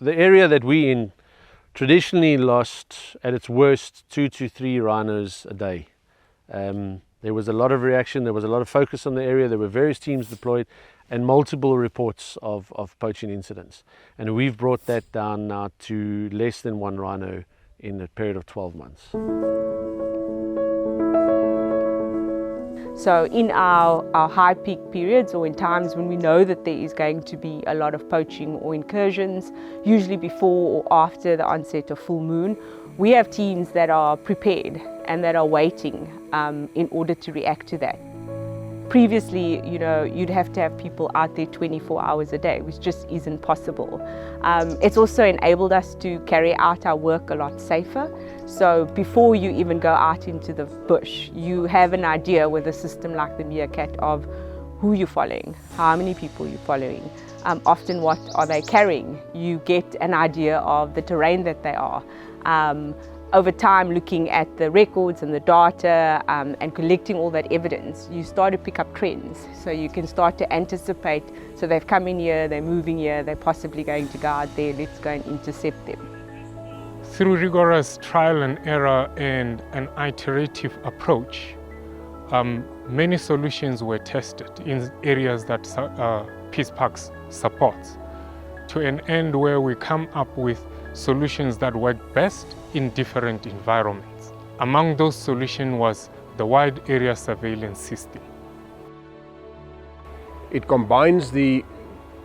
The area that we in traditionally lost at its worst 2 to 3 rhinos a day. There was a lot of reaction, there was a lot of focus on the area, there were various teams deployed and multiple reports of poaching incidents. And we've brought that down now to less than 1 rhino in a period of 12 months. So in our high peak periods, or in times when we know that there is going to be a lot of poaching or incursions, usually before or after the onset of full moon, we have teams that are prepared and that are waiting in order to react to that. Previously, you'd have to have people out there 24 hours a day, which just isn't possible. It's also enabled us to carry out our work a lot safer. So before you even go out into the bush, you have an idea with a system like the Meerkat of who you're following, how many people you're following, often what are they carrying. You get an idea of the terrain that they are. Over time, looking at the records and the data and collecting all that evidence, you start to pick up trends. So you can start to anticipate, so they've come in here, they're moving here, they're possibly going to go out there, let's go and intercept them. Through rigorous trial and error and an iterative approach, many solutions were tested in areas that SANParks supports, to an end where we come up with solutions that work best in different environments. Among those solutions was the wide area surveillance system. It combines the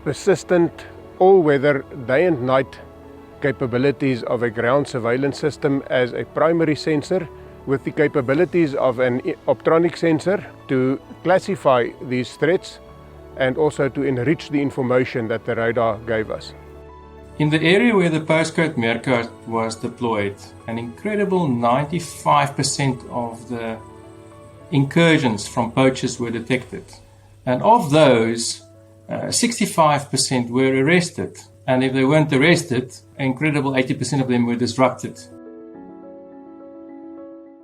persistent, all-weather, day and night capabilities of a ground surveillance system as a primary sensor with the capabilities of an optronic sensor to classify these threats and also to enrich the information that the radar gave us. In the area where the Postcode Meerkat was deployed, an incredible 95% of the incursions from poachers were detected. And of those, 65% were arrested. And if they weren't arrested, an incredible 80% of them were disrupted.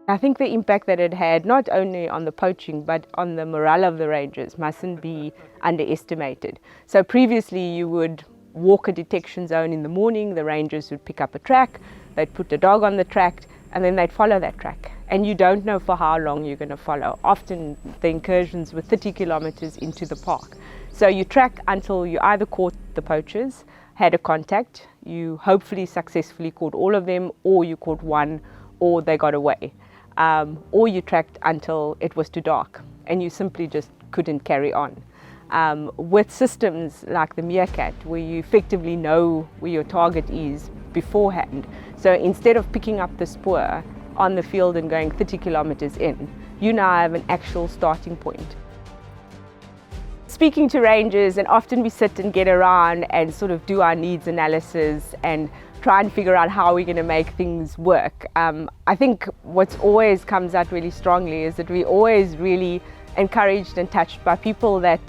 I think the impact that it had, not only on the poaching, but on the morale of the rangers, mustn't be underestimated. So previously you would walk a detection zone in the morning, the rangers would pick up a track, they'd put the dog on the track, and then they'd follow that track. And you don't know for how long you're going to follow. Often the incursions were 30 kilometers into the park. So you track until you either caught the poachers, had a contact, you hopefully successfully caught all of them, or you caught one, or they got away. Or you tracked until it was too dark and you simply just couldn't carry on. With systems like the Meerkat, where you effectively know where your target is beforehand, so instead of picking up the spoor on the field and going 30 kilometers in, you now have an actual starting point. Speaking to rangers, and often we sit and get around and sort of do our needs analysis and try and figure out how we're going to make things work. I think what's always comes out really strongly is that we're always really encouraged and touched by people that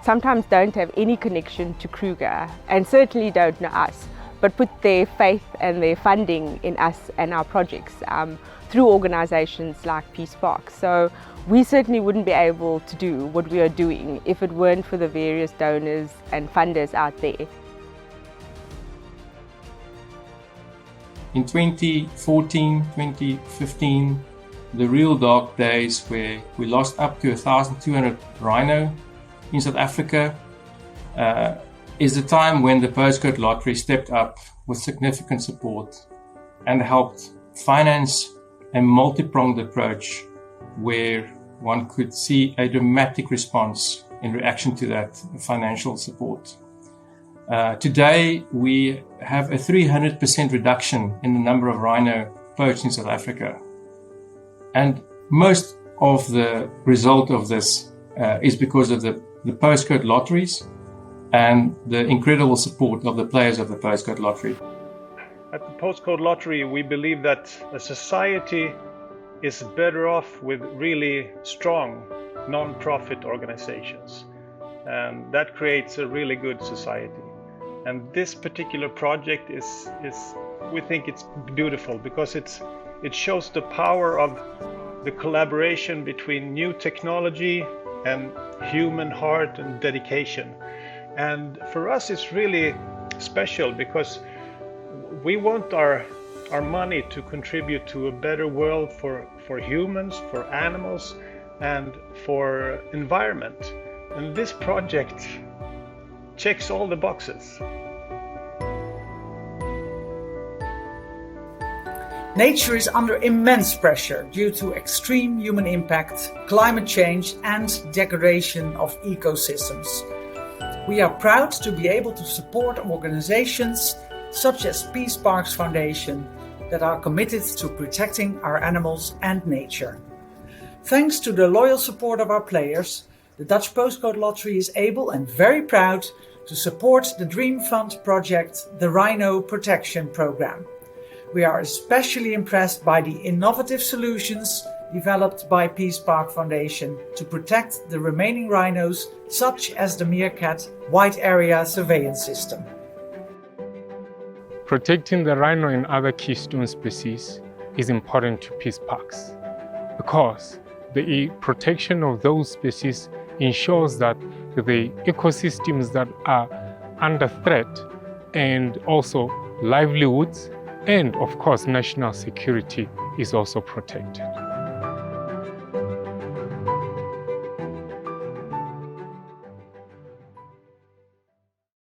sometimes don't have any connection to Kruger and certainly don't know us, but put their faith and their funding in us and our projects through organizations like SANParks. So we certainly wouldn't be able to do what we are doing if it weren't for the various donors and funders out there. In 2014, 2015, the real dark days where we lost up to 1,200 rhino in South Africa, is the time when the Postcode Lottery stepped up with significant support and helped finance a multi-pronged approach where one could see a dramatic response in reaction to that financial support. Today, we have a 300% reduction in the number of rhino poached in South Africa. And most of the result of this is because of the postcode lotteries and the incredible support of the players of the Postcode Lottery. At the Postcode Lottery, we believe that a society is better off with really strong non-profit organizations. And that creates a really good society. And this particular project is we think it's beautiful because it shows the power of the collaboration between new technology and human heart and dedication. And for us it's really special because we want our money to contribute to a better world for humans, for animals, and for environment. And this project checks all the boxes. Nature is under immense pressure due to extreme human impact, climate change, and degradation of ecosystems. We are proud to be able to support organizations such as SANParks Foundation that are committed to protecting our animals and nature. Thanks to the loyal support of our players, the Dutch Postcode Lottery is able and very proud to support the Dream Fund project, the Rhino Protection Program. We are especially impressed by the innovative solutions developed by SANParks Foundation to protect the remaining rhinos, such as the Meerkat Wide Area Surveillance System. Protecting the rhino and other keystone species is important to SANParks because the protection of those species ensures that the ecosystems that are under threat and also livelihoods and of course national security is also protected.